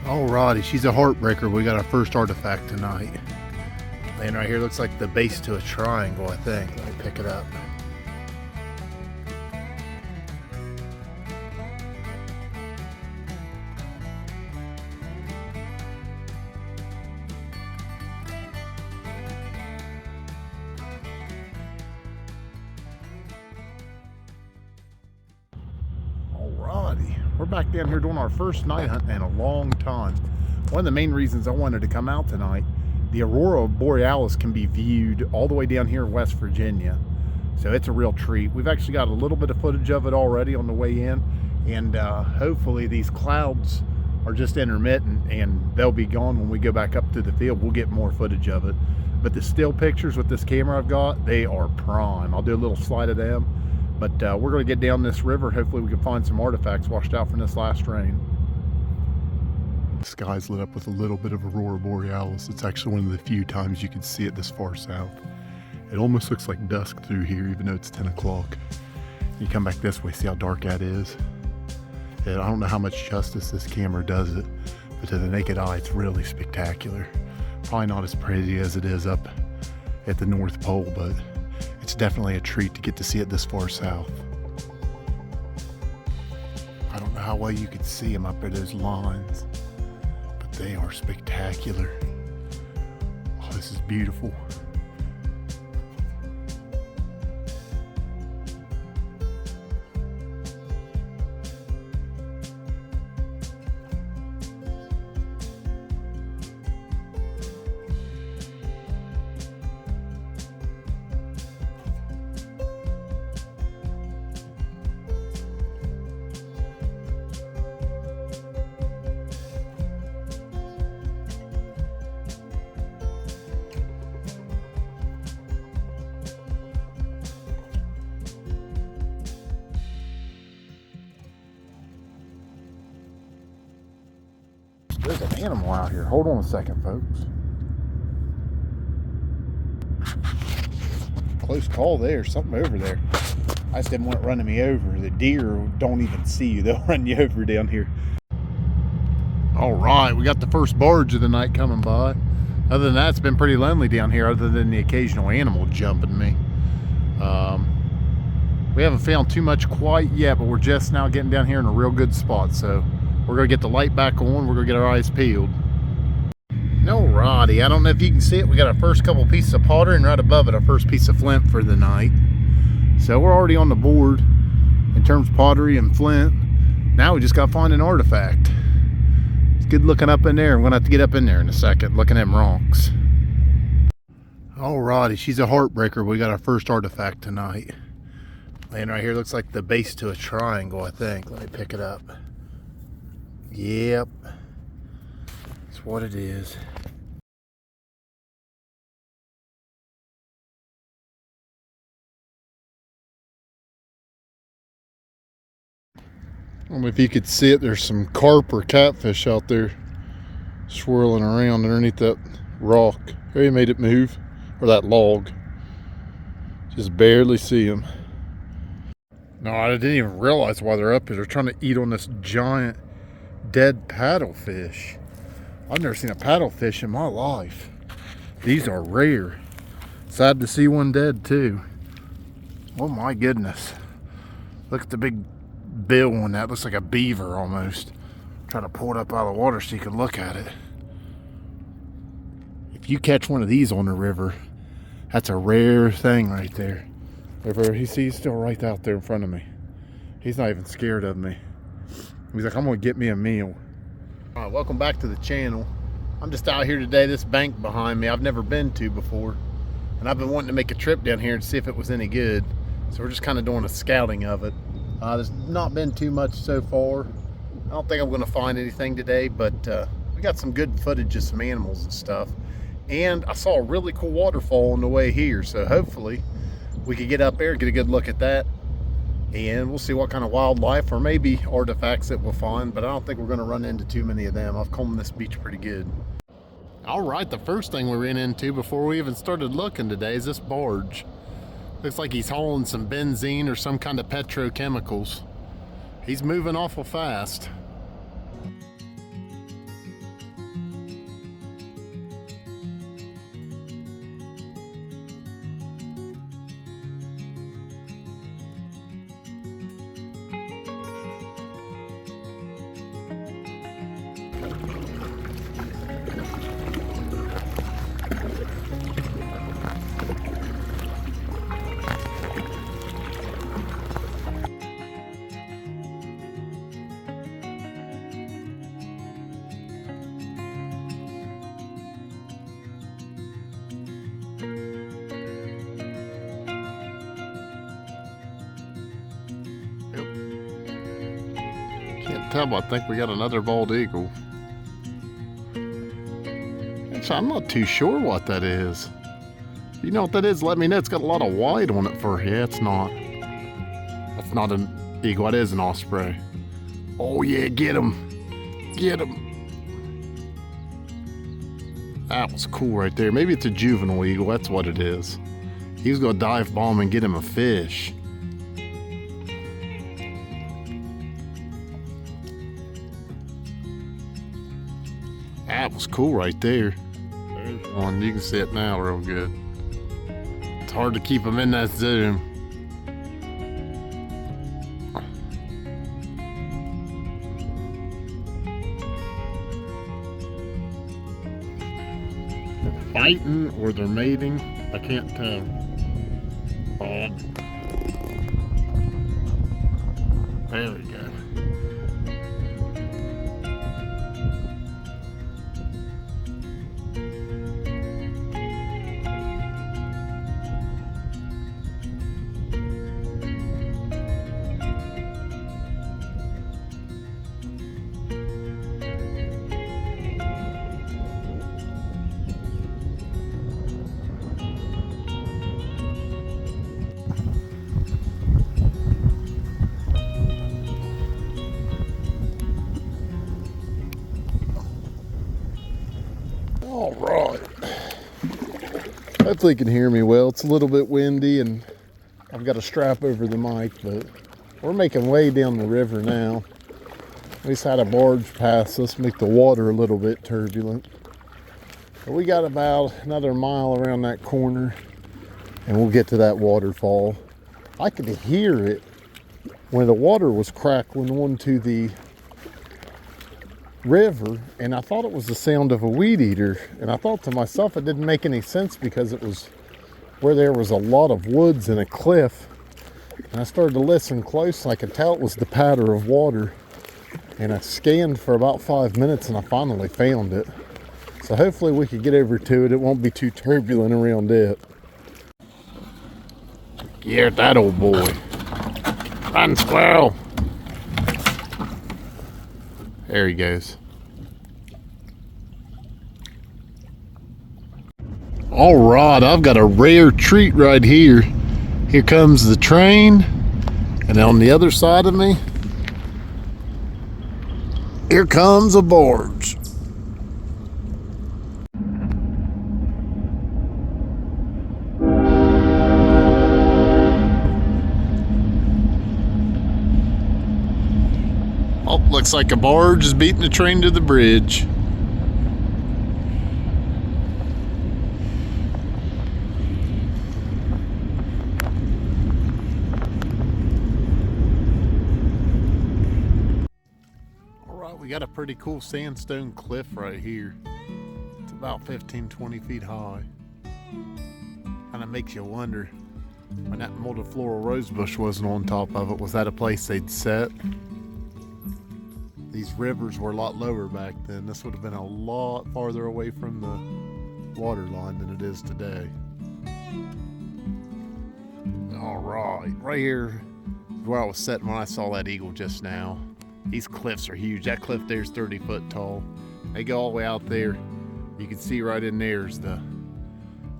Alrighty, she's a heartbreaker. We got our first artifact tonight. Laying right here, looks like the base to a triangle, I think. Let me pick it up. Alrighty, we're back down here doing our first night hunt in a long time. One of the main reasons I wanted to come out tonight, the Aurora borealis can be viewed all the way down here in West Virginia. So it's a real treat. We've actually got a little bit of footage of it already on the way in, and hopefully these clouds are just intermittent and they'll be gone when we go back up to the field. We'll get more footage of it. But the still pictures with this camera I've got, they are prime. I'll do a little slide of them. But we're going to get down this river. Hopefully we can find some artifacts washed out from this last rain. The sky's lit up with a little bit of Aurora borealis. It's actually one of the few times you can see it this far south. It almost looks like dusk through here, even though it's 10 o'clock. You come back this way, see how dark that is? And I don't know how much justice this camera does it, but to the naked eye, it's really spectacular. Probably not as pretty as it is up at the North Pole, but it's definitely a treat to get to see it this far south. I don't know how well you can see them up at those lines, but they are spectacular. Oh, this is beautiful. There's an animal out here. Hold on a second, folks. Close call there. Something over there. I just didn't want it running me over. The deer don't even see you. They'll run you over down here. All right, we got the first barge of the night coming by. Other than that, it's been pretty lonely down here, other than the occasional animal jumping me. We haven't found too much quite yet, but we're just now getting down here in a real good spot. So we're gonna get the light back on. We're gonna get our eyes peeled. Alrighty, I don't know if you can see it. We got our first couple pieces of pottery, and right above it, our first piece of flint for the night. So we're already on the board in terms of pottery and flint. Now we just gotta find an artifact. It's good looking up in there. I'm gonna have to get up in there in a second, looking at them rocks. Alrighty, she's a heartbreaker. We got our first artifact tonight. Laying right here, looks like the base to a triangle, I think. Let me pick it up. Yep, that's what it is. I don't know if you could see it, there's some carp or catfish out there swirling around underneath that rock. There, you made it move, or that log. Just barely see them. No, I didn't even realize why they're up here. They're trying to eat on this giant dead paddlefish. I've never seen a paddlefish in my life. These are rare. Sad to see one dead too. Oh my goodness. Look at the big bill on that. Looks like a beaver almost. Try to pull it up out of the water so you can look at it. If you catch one of these on the river, that's a rare thing right there. He's still right out there in front of me. He's not even scared of me. He's like, I'm gonna get me a meal. All right, welcome back to the channel. I'm just out here today. This bank behind me, I've never been to before. And I've been wanting to make a trip down here and see if it was any good. So we're just kind of doing a scouting of it. There's not been too much so far. I don't think I'm gonna find anything today, but we got some good footage of some animals and stuff. And I saw a really cool waterfall on the way here. So hopefully we could get up there, get a good look at that. And we'll see what kind of wildlife or maybe artifacts that we'll find, but I don't think we're going to run into too many of them. I've combed this beach pretty good. All right, the first thing we ran into before we even started looking today is this barge. Looks like he's hauling some benzene or some kind of petrochemicals. He's moving awful fast. can't tell, but I think we got another bald eagle. Actually, I'm not too sure what that is. If you know what that is, let me know. It's got a lot of white on it for yeah, it's not. That's not an eagle, that is an osprey. Oh yeah, get him. Get him. That was cool right there. Maybe it's a juvenile eagle, that's what it is. He was gonna dive bomb and get him a fish. That was cool right there. There's one, you can see it now real good. It's hard to keep them in that zoom. They're fighting or they're mating, I can't tell. There we go. All right. Hopefully you can hear me well. It's a little bit windy and I've got a strap over the mic, but we're making way down the river now. We just had a barge pass us, make the water a little bit turbulent. But we got about another mile around that corner and we'll get to that waterfall. I could hear it when the water was crackling onto the river, and I thought it was the sound of a weed eater, and I thought to myself it didn't make any sense because it was where there was a lot of woods and a cliff, and I started to listen close and I could tell it was the patter of water, and I scanned for about 5 minutes and I finally found it. So hopefully we can get over to it. It won't be too turbulent around it. Yeah, that old boy. Run, squirrel. There he goes. All right, I've got a rare treat right here. Here comes the train, and on the other side of me, here comes a barge. Oh, looks like a barge is beating the train to the bridge. All right, we got a pretty cool sandstone cliff right here. It's about 15-20 feet high. Kind of makes you wonder, when that multifloral rosebush wasn't on top of it, was that a place they'd set? These rivers were a lot lower back then. This would have been a lot farther away from the water line than it is today. All right here is where I was sitting when I saw that eagle just now. These cliffs are huge. That cliff there's 30 foot tall. They go all the way out there. You can see right in there's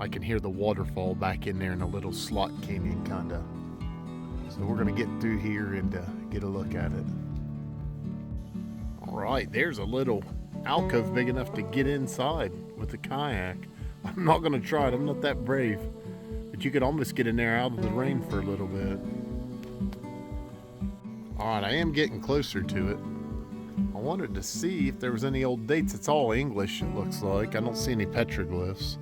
I can hear the waterfall back in there in a little slot canyon kinda. So we're gonna get through here and get a look at it. All right, there's a little alcove big enough to get inside with the kayak. I'm not gonna try it, I'm not that brave. But you could almost get in there out of the rain for a little bit. All right, I am getting closer to it. I wanted to see if there was any old dates. It's all English, it looks like. I don't see any petroglyphs.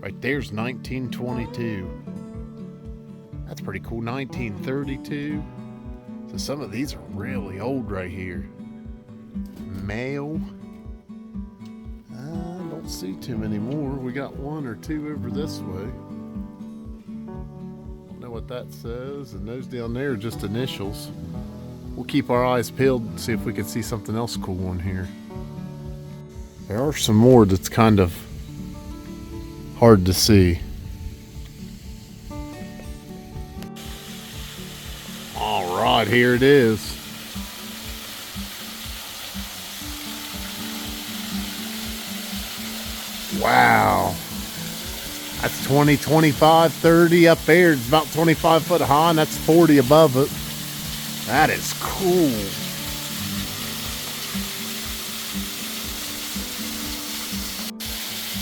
Right there's 1922. That's pretty cool, 1932. So some of these are really old right here. Male. I don't see too many more. We got one or two over this way. Don't know what that says, and those down there are just initials. We'll keep our eyes peeled and see if we can see something else cool in here. There are some more that's kind of hard to see. All right, here it is. Wow. That's 20, 25, 30 up there. It's about 25 foot high, and that's 40 above it. That is cool.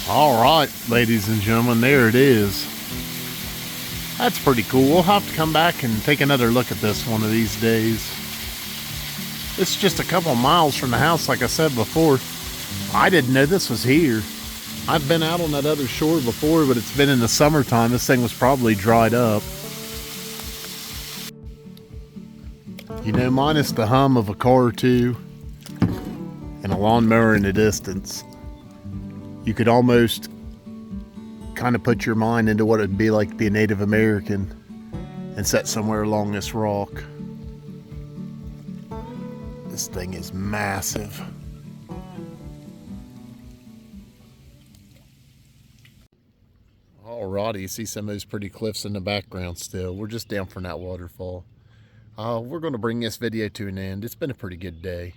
All right, ladies and gentlemen, there it is. That's pretty cool. We'll have to come back and take another look at this one of these days. It's just a couple miles from the house, like I said before. I didn't know this was here. I've been out on that other shore before, but it's been in the summertime. This thing was probably dried up. You know, minus the hum of a car or two and a lawnmower in the distance, you could almost kind of put your mind into what it'd be like to be a Native American and sit somewhere along this rock. This thing is massive. Alrighty, you see some of those pretty cliffs in the background still. We're just down from that waterfall. We're going to bring this video to an end. It's been a pretty good day.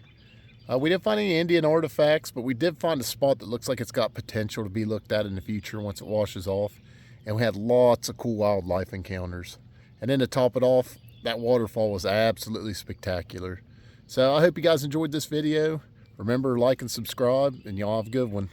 We didn't find any Indian artifacts, but we did find a spot that looks like it's got potential to be looked at in the future once it washes off. And we had lots of cool wildlife encounters. And then to top it off, that waterfall was absolutely spectacular. So I hope you guys enjoyed this video. Remember, like and subscribe, and y'all have a good one.